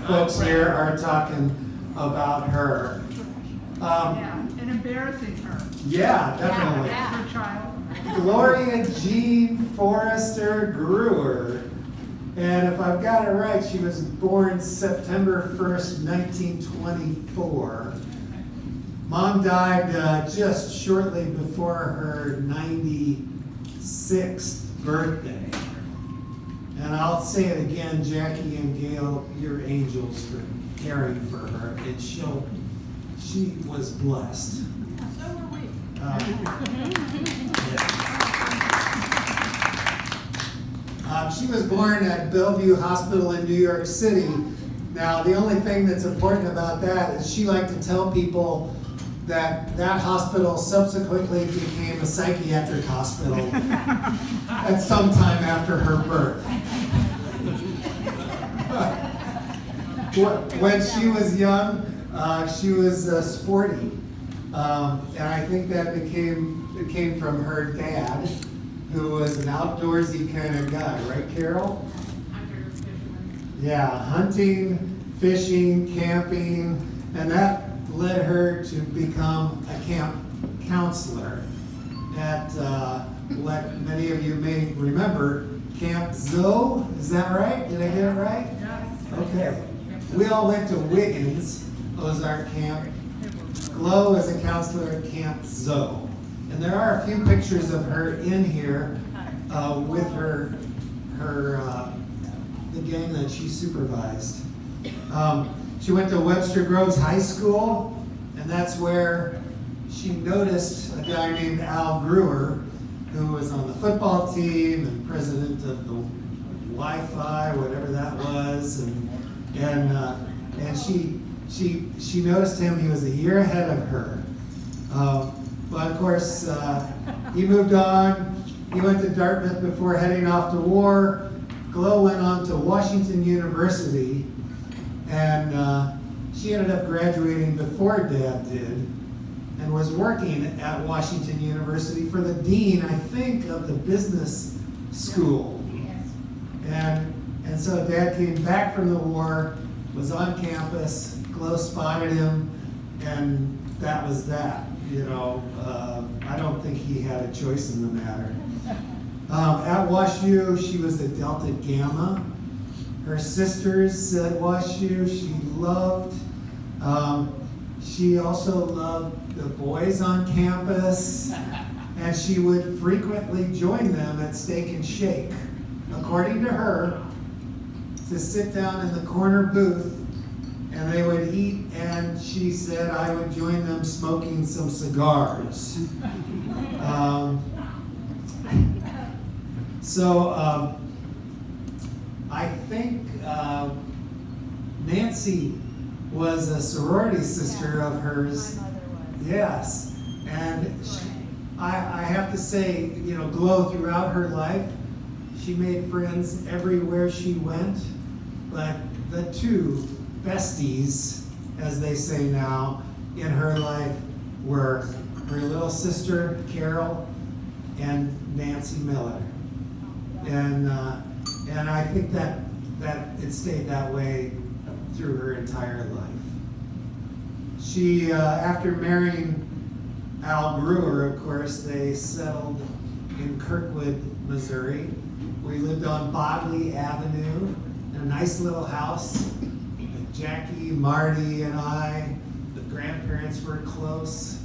folks here are talking about her. And embarrassing her. Yeah, definitely. Her child. Gloria Jean Forrester Gruer. And if I've got it right, she was born September 1st, 1924. Mom died just shortly before her 96th birthday. And I'll say it again, Jackie and Gail, you're angels for caring for her. She was blessed. So were we. She was born at Bellevue Hospital in New York City. Now, the only thing that's important about that is she liked to tell people that that hospital subsequently became a psychiatric hospital at some time after her birth. When she was young, she was sporty, and I think that came from her dad, who was an outdoorsy kind of guy, right, Carol? Yeah, hunting, fishing, camping, and that led her to become a camp counselor at what many of you may remember, Camp Zoe. Is that right? Did I get it right? Yes. Okay. We all went to Wiggins, Ozark Camp. Glo is a counselor at Camp Zoe. And there are a few pictures of her in here with the gang that she supervised. She went to Webster Groves High School, and that's where she noticed a guy named Al Gruer, who was on the football team and president of the Wi-Fi, whatever that was, and she noticed him. He was a year ahead of her. But of course, he moved on. He went to Dartmouth before heading off to war. Glo went on to Washington University, and she ended up graduating before Dad did, and was working at Washington University for the dean, I think, of the business school. And so Dad came back from the war, was on campus. Glo spotted him, and that was that. You know, I don't think he had a choice in the matter. At WashU, she was a Delta Gamma. Her sisters at WashU, she loved. She also loved the boys on campus, and she would frequently join them at Steak and Shake. According to her, to sit down in the corner booth, and they would eat, and she said I would join them smoking some cigars. I think Nancy was a sorority sister of hers. My mother was. Yes, and I have to say, you know, Glo throughout her life, she made friends everywhere she went, but the two besties, as they say now, in her life were her little sister, Carol, and Nancy Miller. And I think that it stayed that way through her entire life. She, after marrying Al Gruer, of course, they settled in Kirkwood, Missouri. We lived on Bodley Avenue in a nice little house. Jackie, Marty, and I, the grandparents were close.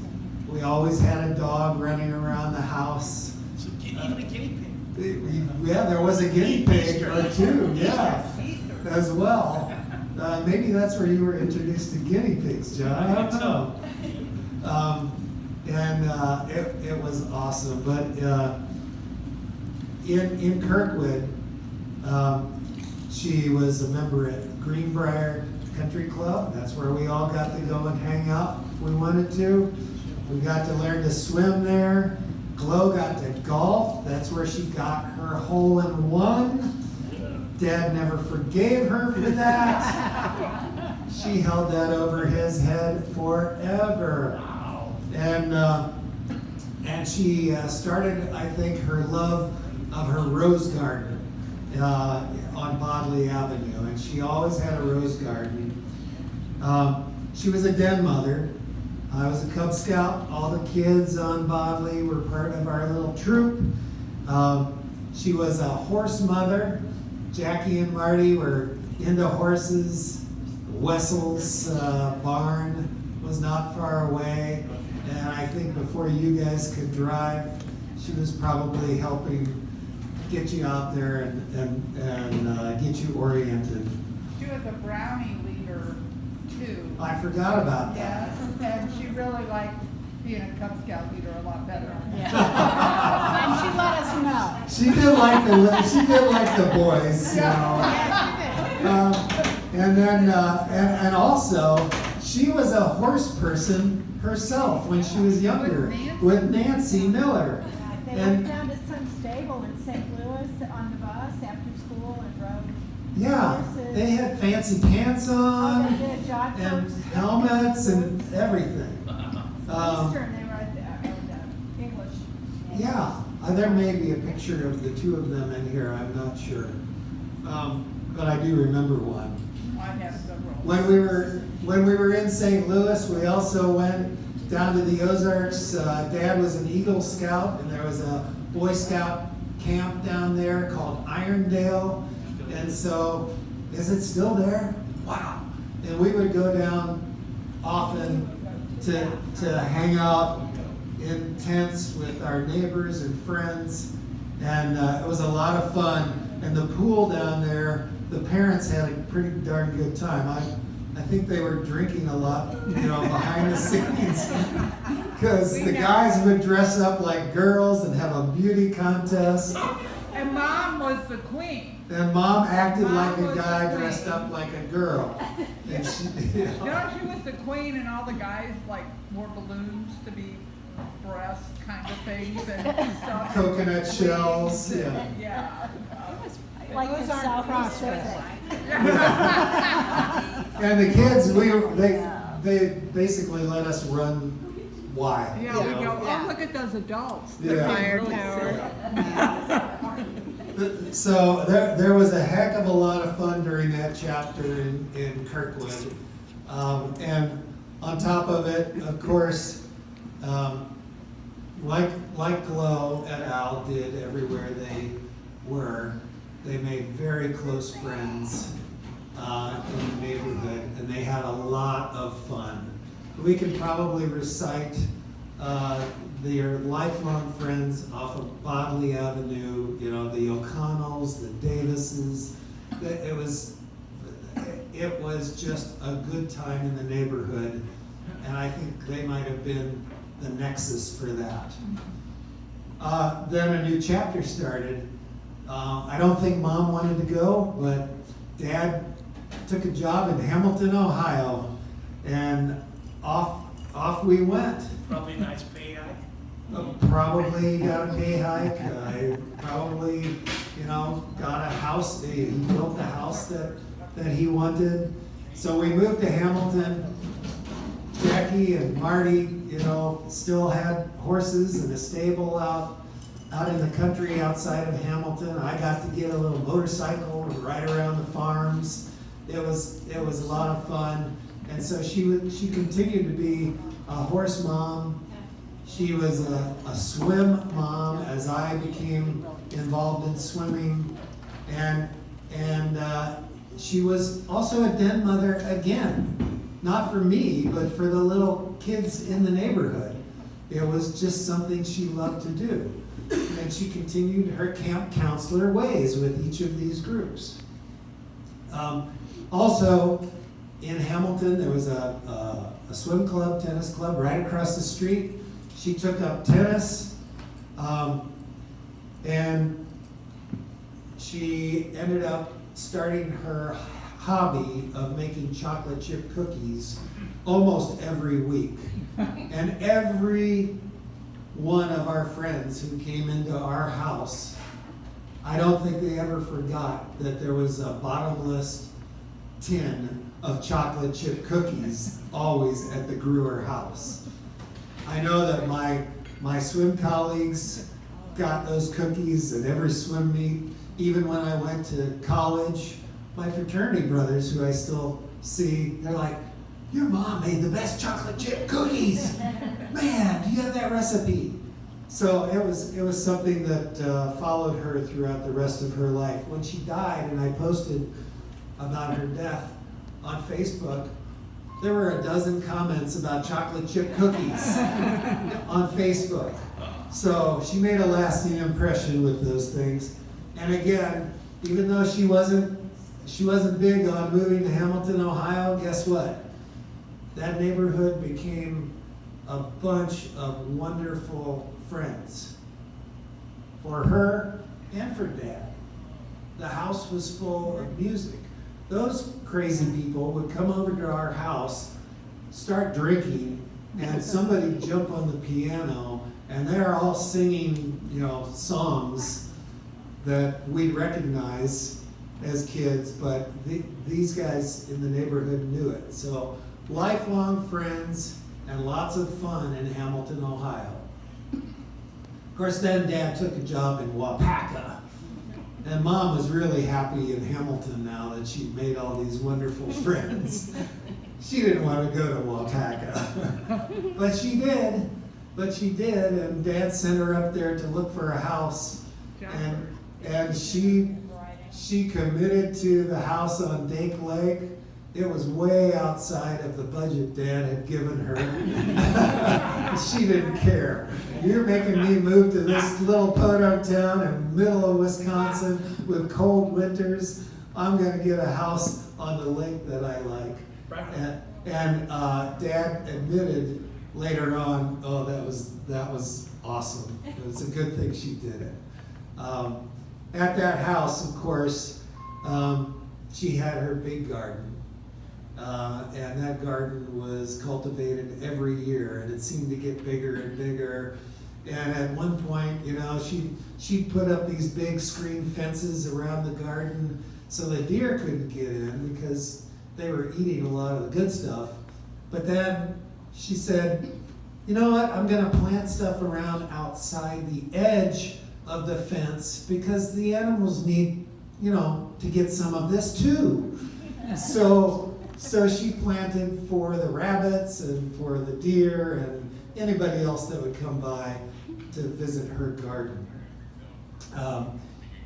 We always had a dog running around the house. So even a guinea pig. Yeah, there was a guinea pig or two, yeah, as well. Maybe that's where you were introduced to guinea pigs, John. I don't know. It was awesome. But in Kirkwood, she was a member at Greenbrier Country Club. That's where we all got to go and hang out if we wanted to. We got to learn to swim there. Glo got to golf. That's where she got her hole-in-one. Dad never forgave her for that. She held that over his head forever. And she started, I think, her love of her rose garden on Bodley Avenue, and she always had a rose garden. She was a den mother. I was a Cub Scout. All the kids on Bodley were part of our little troop. She was a horse mother. Jackie and Marty were into horses. Wessel's barn was not far away, and I think before you guys could drive, she was probably helping get you out there and get you oriented. She was a brownie leader too. I forgot about that. Yes, and she really liked being a Cub Scout leader a lot better. Yeah. And she let us know. She did like the boys, you know. Yeah, she did. And then and also she was a horse person herself when she was younger with Nancy Miller. They went down to some stable in St. Louis on the bus after school and rode Yeah, horses. they had fancy pants on Oh, they did, John and Folks. helmets and everything. Eastern, they were English. Yeah, there may be a picture of the two of them in here, I'm not sure. But I do remember one. I have several. When we were in St. Louis, we also went down to the Ozarks. Dad was an Eagle Scout, and there was a Boy Scout camp down there called Irondale. And so, is it still there? Wow. And we would go down often to hang out in tents with our neighbors and friends. And it was a lot of fun. And the pool down there, the parents had a pretty darn good time. I think they were drinking a lot, you know, behind the scenes. Because the guys would dress up like girls and have a beauty contest. And Mom was the queen. And Mom acted Mom like a was guy the dressed queen. up like a girl. And she, you know. No, she was the queen, and all the guys like wore balloons to be breast kind of things and stuff. Coconut shells, And, yeah. Yeah. Like Those the aren't South CrossFit. Pacific. And the kids, they basically let us run wild. Yeah, you we know. go, oh, look at those adults. Yeah. They're Fire really tower. sick. So there was a heck of a lot of fun during that chapter in Kirkwood. And on top of it, of course, like Glow et al. Did everywhere they were, they made very close friends in the neighborhood, and they had a lot of fun. We could probably recite their lifelong friends off of Bodley Avenue, you know, the O'Connells, the Davises. It was just a good time in the neighborhood, and I think they might have been the nexus for that. Then a new chapter started. I don't think Mom wanted to go, but Dad took a job in Hamilton, Ohio, and off we went. Probably a nice pay hike. Probably got a pay hike. I probably, you know, got a house. He built the house that he wanted. So we moved to Hamilton. Jackie and Marty, you know, still had horses and a stable out in the country outside of Hamilton. I got to get a little motorcycle and ride around the farms. It was a lot of fun. And so she continued to be a horse mom. She was a swim mom as I became involved in swimming. And she was also a den mother again. Not for me, but for the little kids in the neighborhood. It was just something she loved to do. And she continued her camp counselor ways with each of these groups. Also, in Hamilton, there was a swim club, tennis club right across the street. She took up tennis, and she ended up starting her hobby of making chocolate chip cookies almost every week. And every one of our friends who came into our house, I don't think they ever forgot that there was a bottomless tin of chocolate chip cookies always at the Gruer house. I know that my swim colleagues got those cookies at every swim meet, even when I went to college, my fraternity brothers, who I still see, they're like, your mom made the best chocolate chip cookies. Man, do you have that recipe? So it was something that followed her throughout the rest of her life. When she died, and I posted about her death on Facebook, there were a dozen comments about chocolate chip cookies on Facebook. So she made a lasting impression with those things. And again, even though she wasn't big on moving to Hamilton, Ohio, guess what? That neighborhood became a bunch of wonderful friends for her and for Dad. The house was full of music. Those crazy people would come over to our house, start drinking, and somebody jump on the piano, and they're all singing, songs that we recognize as kids, but these guys in the neighborhood knew it. So lifelong friends and lots of fun in Hamilton, Ohio. Of course, then Dad took a job in Waupaca. And Mom was really happy in Hamilton now that she'd made all these wonderful friends. She didn't want to go to Waupaca. But she did, and Dad sent her up there to look for a house. And she committed to the house on Dake Lake. It was way outside of the budget Dad had given her. She didn't care. You're making me move to this little podunk town in the middle of Wisconsin with cold winters. I'm going to get a house on the lake that I like. And Dad admitted later on, oh, that was awesome. It was a good thing she did it. At that house, of course, she had her big garden. And that garden was cultivated every year, and it seemed to get bigger and bigger. And at one point, she'd put up these big screen fences around the garden so the deer couldn't get in because they were eating a lot of the good stuff. But then she said, you know what, I'm gonna plant stuff around outside the edge of the fence because the animals need, to get some of this too. So she planted for the rabbits and for the deer and anybody else that would come by to visit her garden.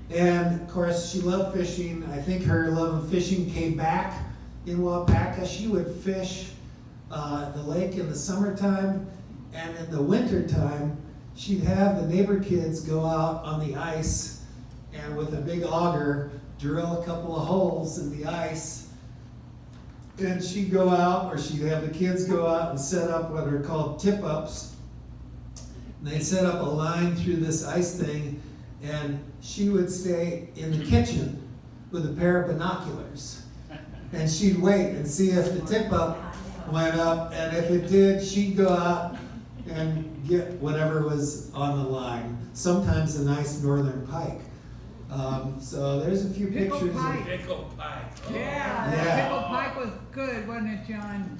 And of course, she loved fishing. I think her love of fishing came back in Waupaca. She would fish the lake in the summertime, and in the wintertime, she'd have the neighbor kids go out on the ice and with a big auger drill a couple of holes in the ice. And she'd go out, or she'd have the kids go out and set up what are called tip-ups. And they'd set up a line through this ice thing, and she would stay in the kitchen with a pair of binoculars. And she'd wait and see if the tip-up went up, and if it did, she'd go out and get whatever was on the line. Sometimes a nice northern pike. So there's a few Pickled pictures. pike. Pickled pike. Oh. Yeah, Yeah. that pickled pike was good, wasn't it, John?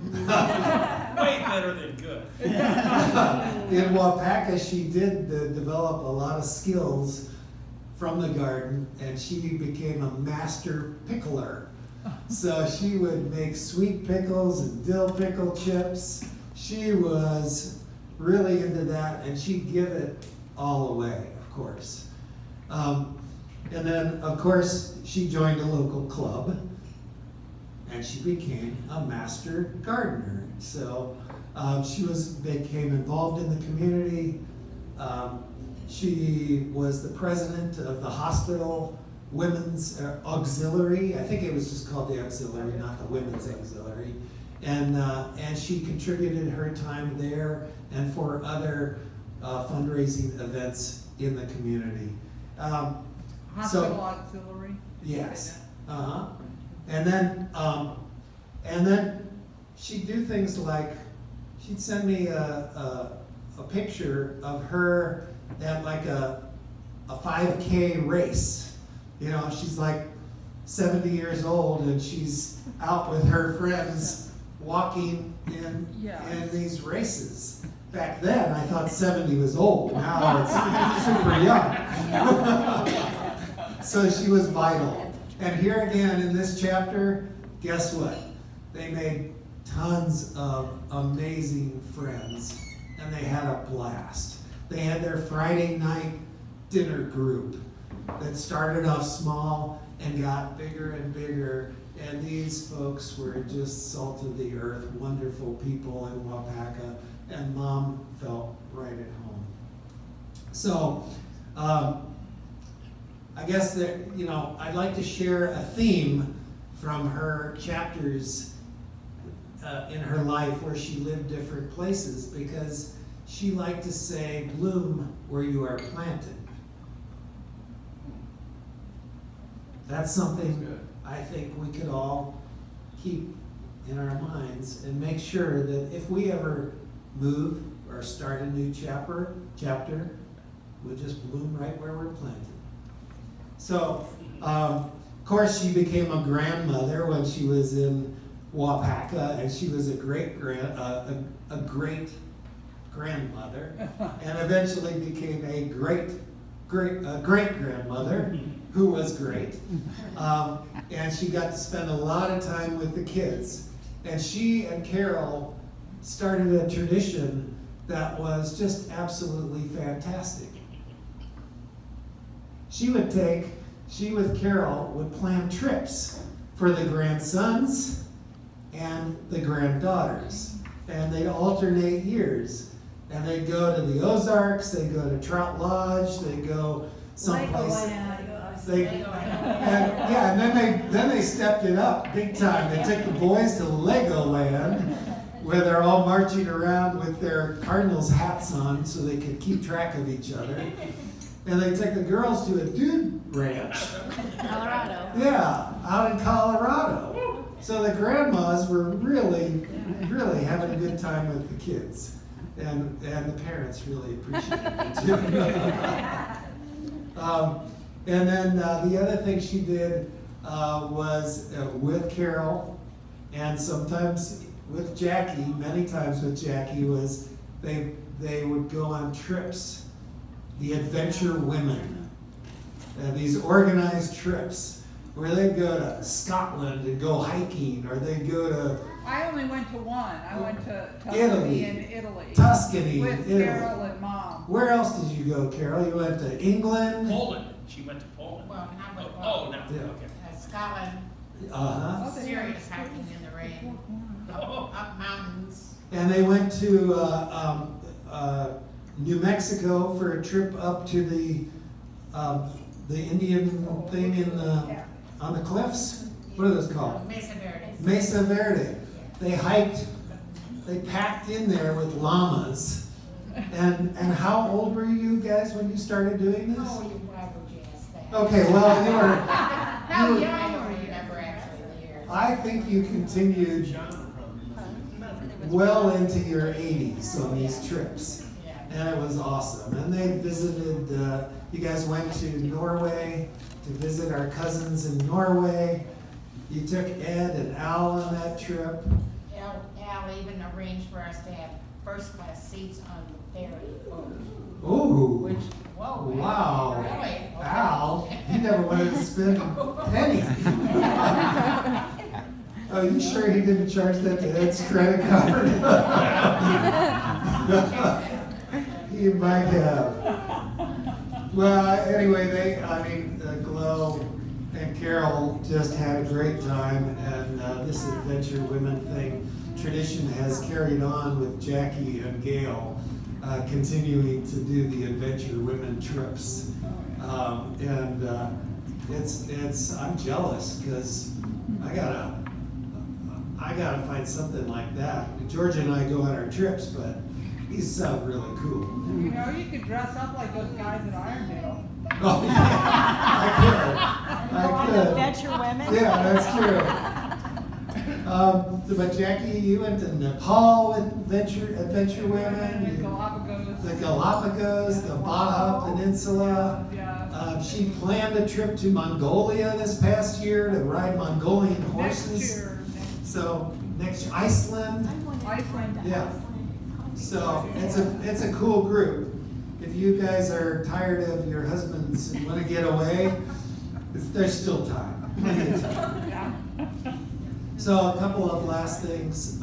Way better than good. In Waupaca, she did develop a lot of skills from the garden, and she became a master pickler. So she would make sweet pickles and dill pickle chips. She was really into that, and she'd give it all away, of course. And then, of course, she joined a local club, and she became a master gardener. So she became involved in the community. She was the president of the hospital women's auxiliary. I think it was just called the auxiliary, not the women's auxiliary. And she contributed her time there and for other fundraising events in the community. Hospital auxiliary. Yes. And then she'd do things like she'd send me a picture of her at like a 5K race. She's like 70 years old, and she's out with her friends walking in these races. Back then, I thought 70 was old. Now it's super young. So she was vital. And here again in this chapter, guess what? They made tons of amazing friends, and they had a blast. They had their Friday night dinner group that started off small and got bigger and bigger. And these folks were just salt of the earth, wonderful people in Wapaka, and Mom felt right at home. So, I guess that, I'd like to share a theme from her chapters in her life where she lived different places, because she liked to say, bloom where you are planted. That's something I think we could all keep in our minds and make sure that if we ever move or start a new chapter, we'll just bloom right where we're planted. So, of course, she became a grandmother when she was in Wapaka, and she was a great grandmother, and eventually became a great grandmother who was great. And she got to spend a lot of time with the kids. And she and Carol started a tradition that was just absolutely fantastic. She with Carol would plan trips for the grandsons and the granddaughters. And they'd alternate years. And they'd go to the Ozarks, they'd go to Trout Lodge, they'd go someplace. And then they stepped it up big time. They took the boys to Legoland, where they're all marching around with their Cardinals hats on so they could keep track of each other. And they took the girls to a dude ranch. Colorado. Yeah, out in Colorado. So the grandmas were really, really having a good time with the kids. And the parents really appreciated it too. And then the other thing she did was with Carol, and sometimes with Jackie, many times with Jackie, was they would go on trips, the Adventure Women, these organized trips where they'd go to Scotland and go hiking, or they'd go to I only went to one. I went to Italy. Tuscany in Italy. Tuscany in with Italy. Carol and Mom. Where else did you go, Carol? You went to England? Poland. She went to Poland. Well, not with Oh, no, Yeah. okay. Scotland, Uh-huh. serious hiking in the rain, up mountains. And they went to New Mexico for a trip up to the Indian thing in on the cliffs. What are those called? Mesa Verde. Mesa Verde. They hiked. They packed in there with llamas. And how old were you guys when you started doing this? Oh, why would you ask that? Okay, well you were. How you were- young? I don't remember actually the years. I think you continued well into your 80s on these trips. Yeah. And it was awesome. And they visited, you guys went to Norway to visit our cousins in Norway. You took Ed and Al on that trip. Al even arranged for us to have first class seats on the ferry. Ooh. Which, whoa. Wow. Really? Al, he never wanted to spend a penny. Oh, you sure he didn't charge that to Ed's credit card? He might have. Well, anyway, Glo and Carol just had a great time, and this Adventure Women thing tradition has carried on with Jackie and Gail, continuing to do the Adventure Women trips. I'm jealous because I gotta find something like that. George and I go on our trips, but these sound really cool. You could dress up like those guys at Irondale. Oh, yeah, I could. Adventure Women? Yeah, that's true. But Jackie, you went to Nepal with Adventure Women. The Galapagos. The Galapagos, the Baja Peninsula. Yeah. She planned a trip to Mongolia this past year to ride Mongolian horses. Next year. So next year, Iceland. Iceland. Yeah. So it's a cool group. If you guys are tired of your husbands and want to get away, There's still time. Plenty of time. Yeah. So a couple of last things.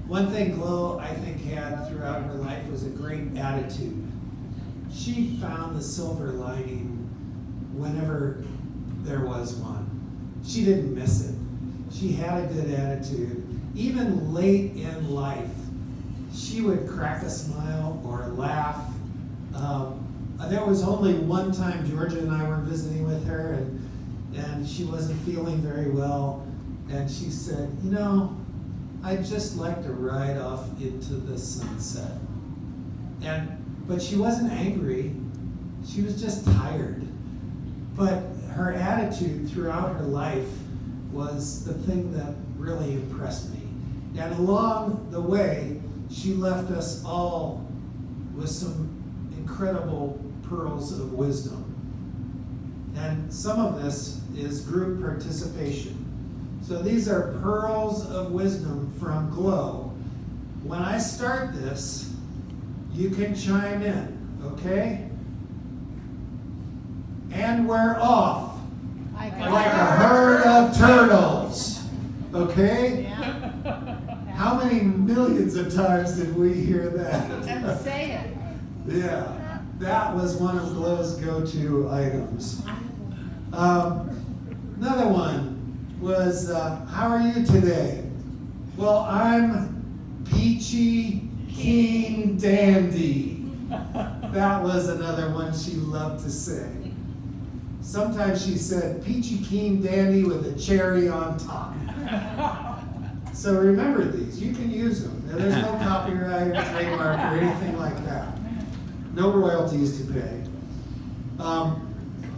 One thing Glo, I think, had throughout her life was a great attitude. She found the silver lining whenever there was one. She didn't miss it. She had a good attitude. Even late in life, she would crack a smile or laugh. There was only one time Georgia and I were visiting with her, and she wasn't feeling very well. And she said, you know, I'd just like to ride off into the sunset. But she wasn't angry. She was just tired. But her attitude throughout her life was the thing that really impressed me. And along the way, she left us all with some incredible pearls of wisdom. And some of this is group participation. So these are pearls of wisdom from Glo. When I start this, you can chime in, okay? And we're off Like like a herd of turtles, okay? Yeah. How many millions of times did we hear that? And say it. Yeah, that was one of Glo's go-to items. Another one was, how are you today? Well, I'm peachy, keen, dandy. That was another one she loved to say. Sometimes she said, peachy, keen, dandy with a cherry on top. So remember these, you can use them. There's no copyright or trademark or anything like that. No royalties to pay.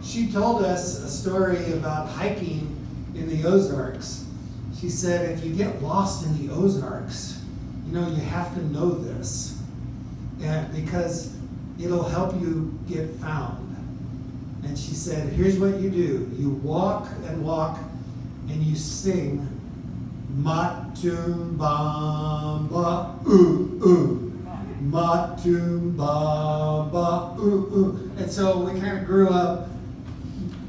She told us a story about hiking in the Ozarks. She said, if you get lost in the Ozarks, you know, you have to know this, and because it'll help you get found. And she said, here's what you do. You walk and walk, and you sing, Matumbamba, ooh, ooh. Matumbamba, ooh, ooh. And so we kind of grew up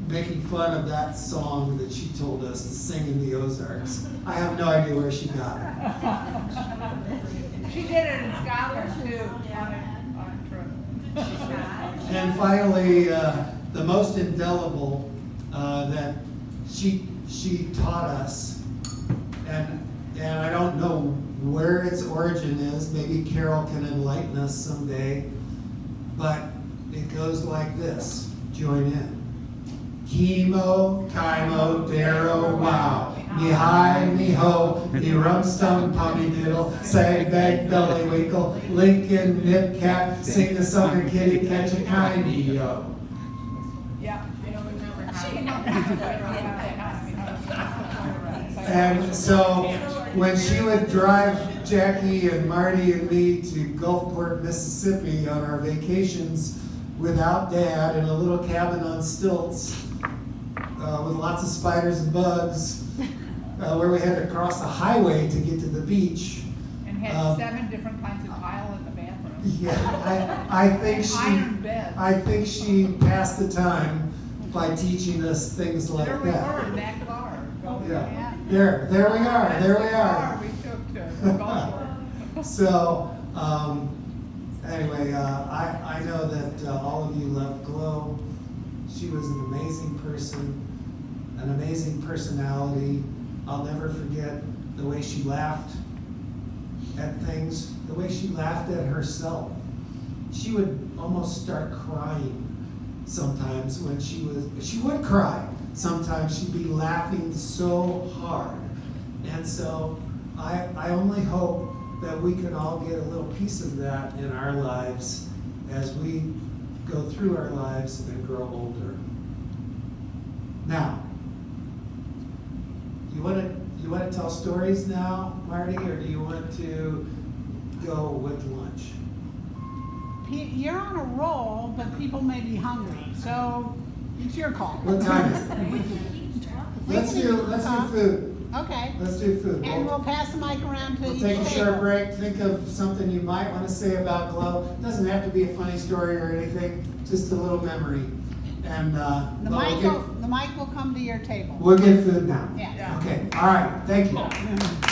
making fun of that song that she told us to sing in the Ozarks. I have no idea where she got it. She did it in Scotland too, on a trip. And finally, the most indelible that she taught us, and I don't know where its origin is. Maybe Carol can enlighten us someday. But it goes like this. Join in. Chemo, Kimo, Darrow, wow. Me hi, me ho, me rum stum, pommy diddle, sag bag, belly winkle, Lincoln, nip cat, sing the song and kitty catch a kind yo. Yeah. I don't remember how. And so when she would drive Jackie and Marty and me to Gulfport, Mississippi on our vacations without Dad in a little cabin on stilts with lots of spiders and bugs, where we had to cross a highway to get to the beach. And had 7 different kinds of tile in the bathroom. Yeah, I think she passed the time by teaching us things like There we that. were in that car. Yeah. There we are. That's There the we car are. we took to Gulfport. So, anyway, I know that all of you love Glo. She was an amazing person, an amazing personality. I'll never forget the way she laughed at things, the way she laughed at herself. She would almost start crying sometimes when she would cry. Sometimes she'd be laughing so hard. And so I only hope that we can all get a little piece of that in our lives as we go through our lives and grow older. Now, you want to tell stories now, Marty, or do you want to go with lunch? You're on a roll, but people may be hungry, so it's your call. What time is it? Let's do food. Okay. Let's do food. And we'll pass the mic around to We'll each take a short table. break. Think of something you might want to say about Glo. It doesn't have to be a funny story or anything, just a little memory. and, The but mic will come to your table. we'll get food now. Yeah. Yeah. Okay, all right, thank you.